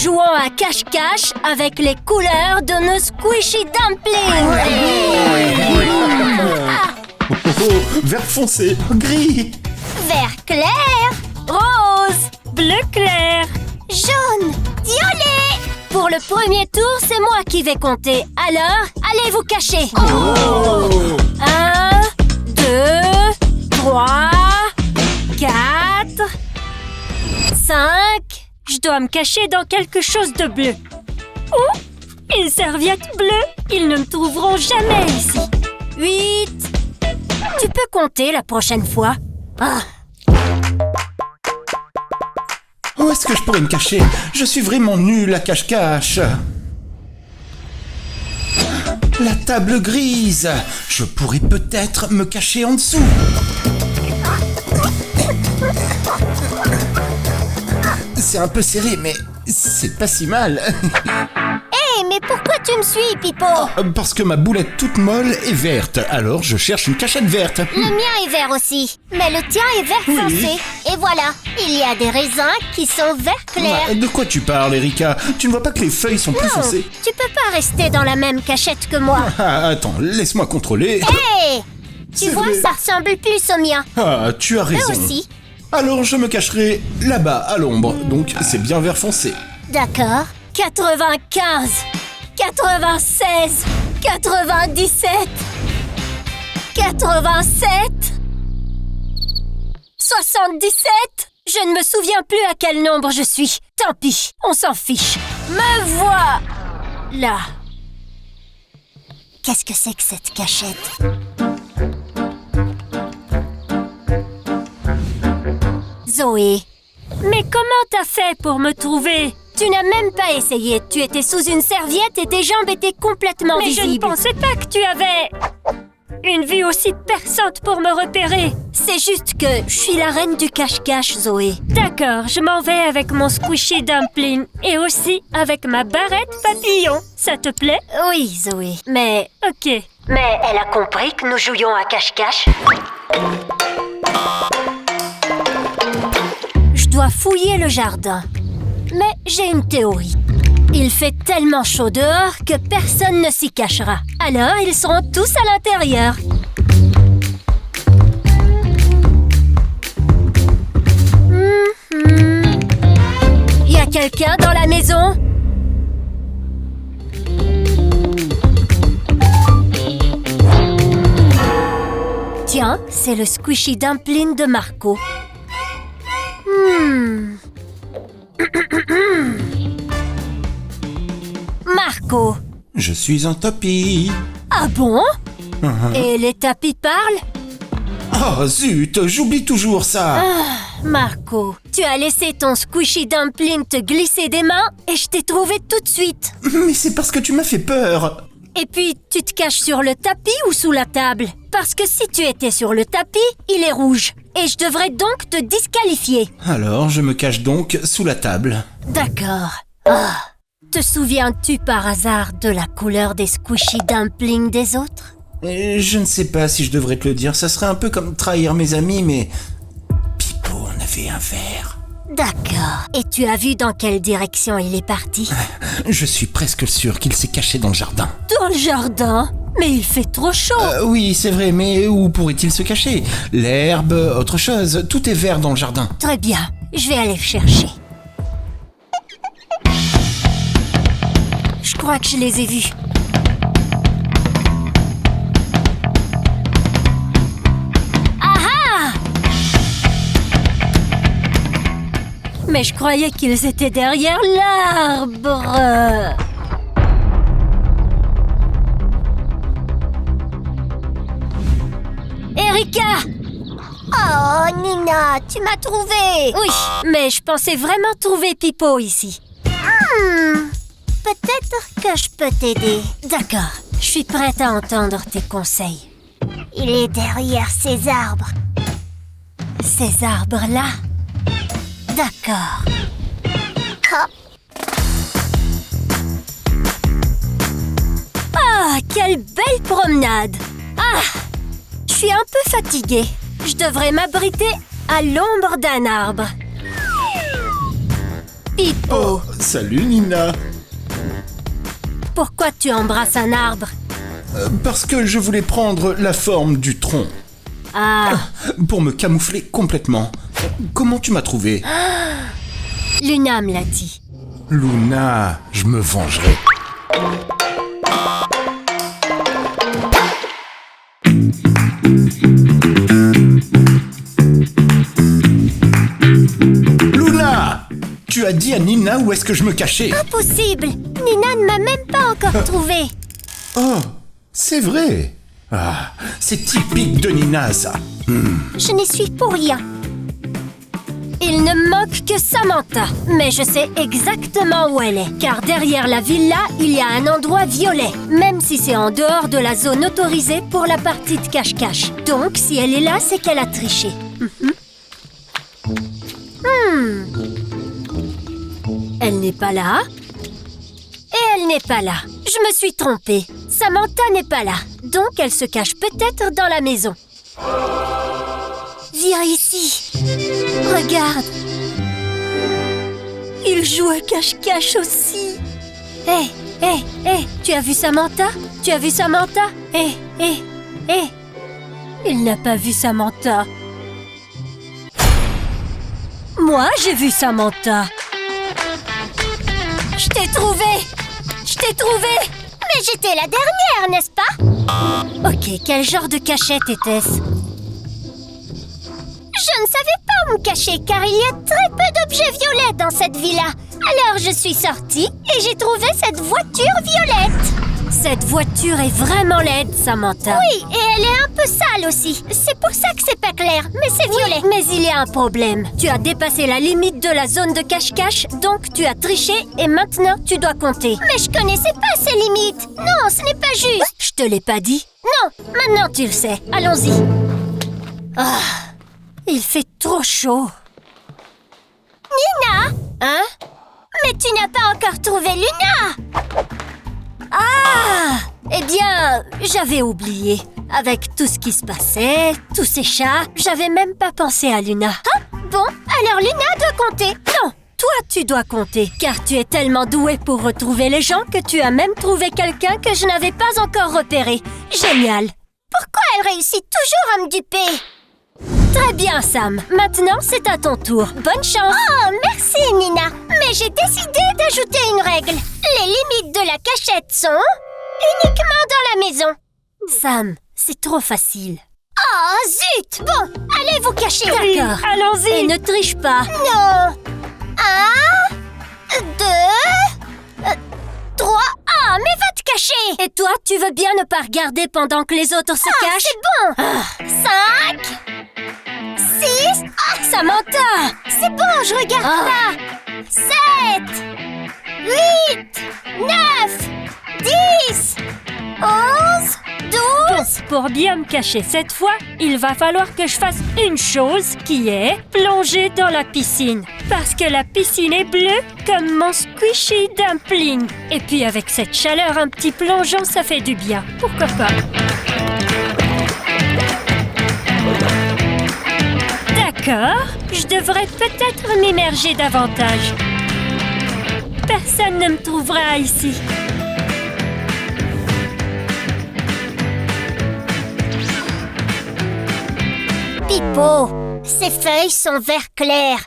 jouons à cache-cache avec les couleurs de nos squishy dumplings. Vert foncé, gris. Vert clair, rose, bleu clair, jaune, violet. Pour le premier tour, c'est moi qui vais compter. Alors, allez vous cacher. 1, 2, 3, 4, 5. Je dois me cacher dans quelque chose de bleu. Oh, une serviette bleue. Ils ne me trouveront jamais ici. 8. Tu peux compter la prochaine fois. Où est-ce que je pourrais me cacher? Je suis vraiment nul à cache-cache. La table grise. Je pourrais peut-être me cacher en dessous. C'est un peu serré, mais c'est pas si mal. Hé, mais pourquoi tu me suis, Pipo? Parce que ma boulette toute molle est verte. Alors je cherche une cachette verte. Le mien est vert aussi, mais le tien est vert foncé. Et voilà, il y a des raisins qui sont vert clair. De quoi tu parles, Erika? Tu ne vois pas que les feuilles sont plus foncées? Tu peux pas rester dans la même cachette que moi. Attends, laisse-moi contrôler. Hé, tu C'est vois, vrai. ça ressemble plus au mien. Tu as raison. Eux aussi. Alors je me cacherai là-bas, à l'ombre. Donc c'est bien vert foncé. D'accord. 95, 96, 97, 87, 77. Je ne me souviens plus à quel nombre je suis. Tant pis, on s'en fiche. Me voilà. Qu'est-ce que c'est que cette cachette? Zoé. Mais comment t'as fait pour me trouver? Tu n'as même pas essayé. Tu étais sous une serviette et tes jambes étaient complètement visibles. Mais je ne pensais pas que tu avais une vue aussi perçante pour me repérer. C'est juste que je suis la reine du cache-cache, Zoé. D'accord, je m'en vais avec mon squishy dumpling et aussi avec ma barrette papillon. Ça te plaît? Oui, Zoé. Mais, ok. Mais elle a compris que nous jouions à cache-cache. Je dois fouiller le jardin. Mais j'ai une théorie. Il fait tellement chaud dehors que personne ne s'y cachera. Alors, ils seront tous à l'intérieur. Y a quelqu'un dans la maison? Tiens, c'est le squishy dumpling de Marco. Marco. Je suis un tapis. Ah bon? Et les tapis parlent? Oh zut, j'oublie toujours ça. Marco, tu as laissé ton squishy dumpling te glisser des mains et je t'ai trouvé tout de suite. Mais c'est parce que tu m'as fait peur. Et puis, tu te caches sur le tapis ou sous la table? Parce que si tu étais sur le tapis, il est rouge. Et je devrais donc te disqualifier. Alors je me cache donc sous la table. D'accord. Te souviens-tu par hasard de la couleur des squishy dumplings des autres? Et je ne sais pas si je devrais te le dire, ça serait un peu comme trahir mes amis, mais... Pipo en avait un vert. D'accord. Et tu as vu dans quelle direction il est parti? Je suis presque sûr qu'il s'est caché dans le jardin. Dans le jardin? Mais il fait trop chaud. Oui, c'est vrai, mais où pourrait-il se cacher? L'herbe, autre chose, tout est vert dans le jardin. Très bien, je vais aller le chercher. Je crois que je les ai vus. Ah! Mais je croyais qu'ils étaient derrière l'arbre. Erika! Oh, Nina, tu m'as trouvé! Oui, mais je pensais vraiment trouver Pipo ici. Peut-être que je peux t'aider. D'accord, je suis prête à entendre tes conseils. Il est derrière ces arbres. Ces arbres-là? D'accord. Hop. Ah, quelle belle promenade! Ah! Je suis un peu fatiguée. Je devrais m'abriter à l'ombre d'un arbre. Pipo, Oh, salut Nina. pourquoi tu embrasses un arbre? Parce que je voulais prendre la forme du tronc. Ah, Pour me camoufler complètement. Comment tu m'as trouvé? Luna me l'a dit. Luna, je me vengerai. Luna! Tu as dit à Nina où est-ce que je me cachais? Impossible! Nina ne m'a même pas encore trouvé. Oh, c'est vrai. Ah, c'est typique de Nina, ça. Je n'y suis pour rien. Il ne me manque que Samantha, mais je sais exactement où elle est. Car derrière la villa, il y a un endroit violet, même si c'est en dehors de la zone autorisée pour la partie de cache-cache. Donc, si elle est là, c'est qu'elle a triché. Elle n'est pas là. Et elle n'est pas là. Je me suis trompée. Samantha n'est pas là. Donc, elle se cache peut-être dans la maison. Viens ici. Regarde. Il joue à cache-cache aussi. Hé, tu as vu Samantha? Tu as vu Samantha? Hé. Il n'a pas vu Samantha. Moi, j'ai vu Samantha. Je t'ai trouvé. Mais j'étais la dernière, n'est-ce pas? Ok, quel genre de cachette était-ce? Je ne savais pas où me cacher car il y a très peu d'objets violets dans cette villa. Alors je suis sortie et j'ai trouvé cette voiture violette. Cette voiture est vraiment laide, Samantha. Oui, et elle est un peu sale aussi. C'est pour ça que c'est pas clair, mais c'est violet. Oui, mais il y a un problème. Tu as dépassé la limite de la zone de cache-cache, donc tu as triché et maintenant tu dois compter. Mais je connaissais pas ces limites. Non, ce n'est pas juste. Je te l'ai pas dit. Non, maintenant tu le sais. Allons-y. Ah, il fait trop chaud. Nina? Hein? Mais tu n'as pas encore trouvé Luna! Ah! Eh bien, j'avais oublié. Avec tout ce qui se passait, tous ces chats, j'avais même pas pensé à Luna. Ah, bon, alors Luna doit compter. Non, toi tu dois compter, car tu es tellement douée pour retrouver les gens que tu as même trouvé quelqu'un que je n'avais pas encore repéré. Génial! Pourquoi elle réussit toujours à me duper? Très bien, Sam. Maintenant, c'est à ton tour. Bonne chance. Oh, merci, Nina. Mais j'ai décidé d'ajouter une règle. Les limites de la cachette sont uniquement dans la maison. Sam, c'est trop facile. Oh, zut! Bon, allez vous cacher. D'accord. Allons-y. Et ne triche pas. Non. 1, 2, 3. Ah, mais va te cacher. Et toi, tu veux bien ne pas regarder pendant que les autres se cachent? C'est bon. 5. 6. Ah, Samantha! C'est bon, je regarde pas! 7. 8. 9. 10. 11. 12. Pour bien me cacher cette fois, il va falloir que je fasse une chose qui est plonger dans la piscine. Parce que la piscine est bleue comme mon squishy dumpling. Et puis avec cette chaleur, un petit plongeon, ça fait du bien. Pourquoi pas? D'accord, je devrais peut-être m'immerger davantage. Personne ne me trouvera ici. Pipo, ces feuilles sont vert clair.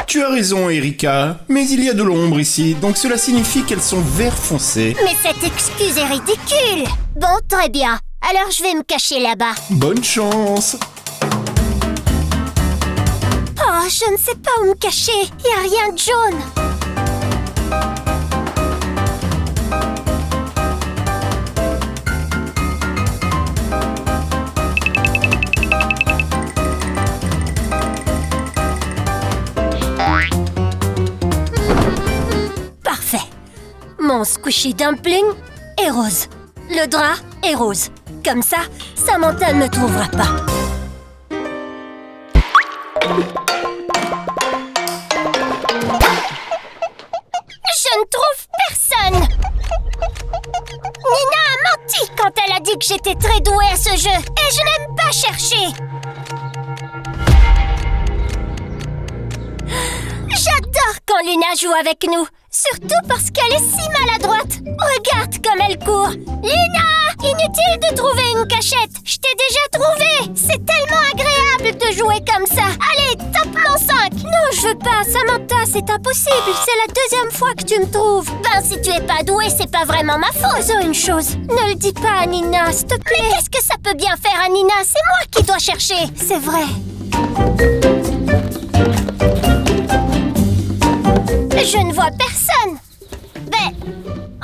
Tu as raison, Erika, mais il y a de l'ombre ici, donc cela signifie qu'elles sont vert foncé. Mais cette excuse est ridicule. Bon, très bien. Alors je vais me cacher là-bas. Bonne chance! Oh, je ne sais pas où me cacher. Il n'y a rien de jaune. Parfait. Mon squishy dumpling est rose. Le drap est rose. Comme ça, Samantha ne me trouvera pas. Je ne trouve personne. Nina a menti quand elle a dit que j'étais très douée à ce jeu. Et je n'aime pas chercher. J'adore quand Luna joue avec nous. Surtout parce qu'elle est si maladroite. Regarde comme elle court. Luna! Inutile de trouver une cachette. Je t'ai déjà trouvé. C'est tellement agréable de jouer comme ça. Allez, tape mon 5. Non, je veux pas. Samantha, c'est impossible. C'est la deuxième fois que tu me trouves. Ben, si tu es pas douée, c'est pas vraiment ma faute. Faisons une chose. Ne le dis pas à Nina, s'il te plaît. Mais qu'est-ce que ça peut bien faire à Nina? C'est moi qui dois chercher. C'est vrai. Je ne vois personne. Ben,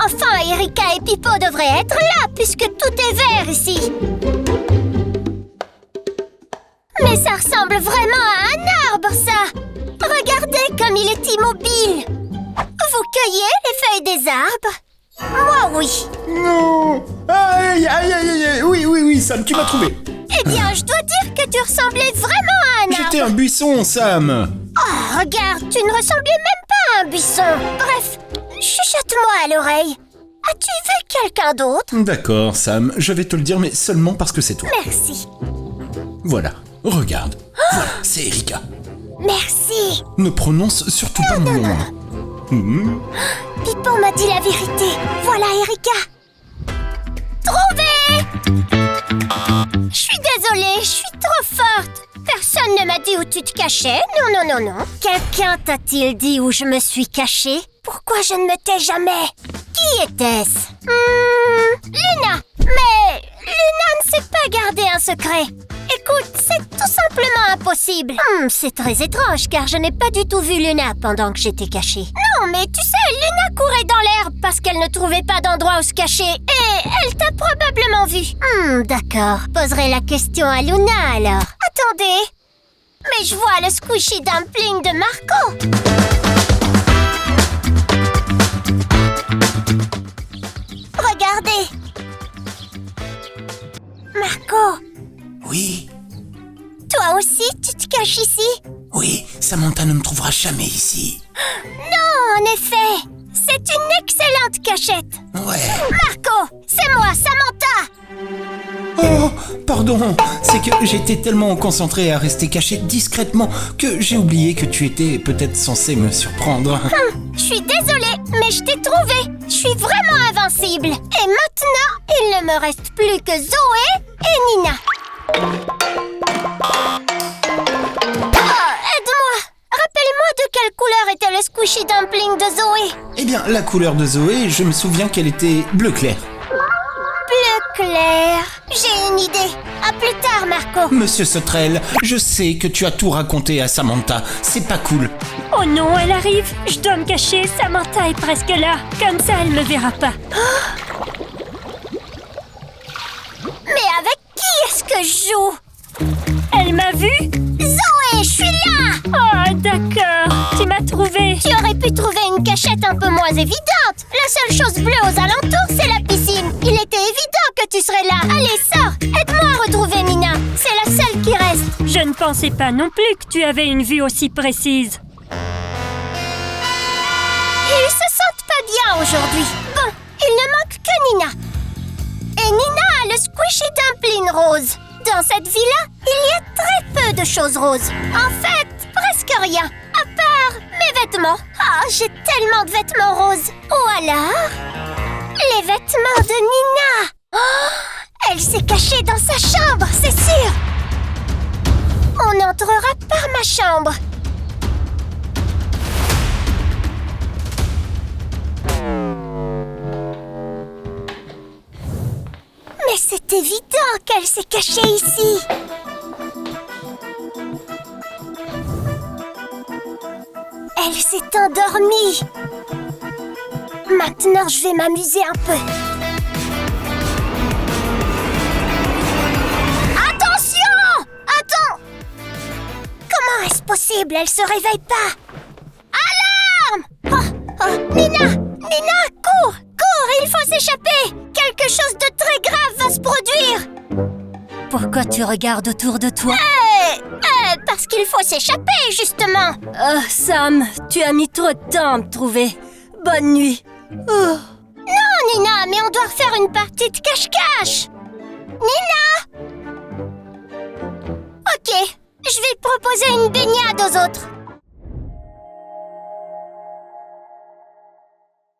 enfin, Erika et Pipo devraient être là, puisque tout est vert ici. Mais ça ressemble vraiment à un arbre, ça. Regardez comme il est immobile. Vous cueillez les feuilles des arbres? Moi, oui. Non. Aïe, aïe, aïe, aïe. Oui, Sam, tu m'as trouvé. Eh bien, je dois dire que tu ressemblais vraiment à un arbre. J'étais un buisson, Sam. Oh, regarde, tu ne ressemblais même pas à un buisson. Bref, chuchote-moi à l'oreille. As-tu vu quelqu'un d'autre? D'accord, Sam, je vais te le dire, mais seulement parce que c'est toi. Merci. Voilà, regarde. Voilà, c'est Erika. Merci. Ne prononce surtout pas mon nom. Pipo m'a dit la vérité. Voilà Erika. Trouvé! Je suis désolée, je suis trop forte. Personne ne m'a dit où tu te cachais. Non. Quelqu'un t'a-t-il dit où je me suis cachée? Pourquoi je ne me tais jamais? Qui était-ce? Luna. Mais Luna ne sait pas garder un secret. Écoute, c'est tout simplement impossible. C'est très étrange car je n'ai pas du tout vu Luna pendant que j'étais cachée. Non, mais tu sais, Luna courait dans l'herbe parce qu'elle ne trouvait pas d'endroit où se cacher et elle t'a probablement vu. D'accord. Poserai la question à Luna alors. Attendez. Mais je vois le squishy dumpling de Marco. Regardez. Marco. Oui, Toi aussi, tu te caches ici? oui, Samantha ne me trouvera jamais ici. Non, en effet. C'est une excellente cachette. Ouais. Marco, c'est moi, Samantha. Oh, pardon, c'est que j'étais tellement concentré à rester caché discrètement que j'ai oublié que tu étais peut-être censé me surprendre. Je suis désolée, mais je t'ai trouvé. Je suis vraiment invincible. Et maintenant, il ne me reste plus que Zoé et Nina. Aide-moi. Rappelle-moi de quelle couleur était le squishy dumpling de Zoé. Eh bien, la couleur de Zoé, je me souviens qu'elle était bleu clair. Bleu clair. J'ai une idée. À plus tard, Marco. Monsieur Sauterelle, je sais que tu as tout raconté à Samantha. C'est pas cool. Oh non, elle arrive. Je dois me cacher. Samantha est presque là. Comme ça, elle me verra pas. Mais avec qui est-ce que je joue? Elle m'a vue? Zoé, je suis là. Oh, d'accord. Tu m'as trouvé. Tu aurais pu trouver une cachette un peu moins évidente. La seule chose bleue aux alentours, c'est la piscine. Il était évident que tu serais là. Allez, sors. Aide-moi à retrouver Nina. C'est la seule qui reste. Je ne pensais pas non plus que tu avais une vue aussi précise. Ils se sentent pas bien aujourd'hui. Bon, il ne manque que Nina. Et Nina a le squishy dumpling rose. Dans cette villa, il y a très peu de choses roses. En fait, presque rien. À part mes vêtements. Ah, j'ai tellement de vêtements roses. Ou alors, les vêtements de Nina. Oh, elle s'est cachée dans sa chambre, c'est sûr. On entrera par ma chambre. Mais c'est évident qu'elle s'est cachée ici. Elle s'est endormie. Maintenant, je vais m'amuser un peu. Attention! Attends! Comment est-ce possible? Elle se réveille pas. Alarme! Oh, Nina! Nina, cours! Cours! Il faut s'échapper! Quelque chose de très grave va se produire! Pourquoi tu regardes autour de toi? Parce qu'il faut s'échapper, justement! Oh, Sam, tu as mis trop de temps à me trouver. Bonne nuit. Oh. Non, Nina, mais on doit refaire une partie de cache-cache! Nina! Ok, je vais proposer une baignade aux autres.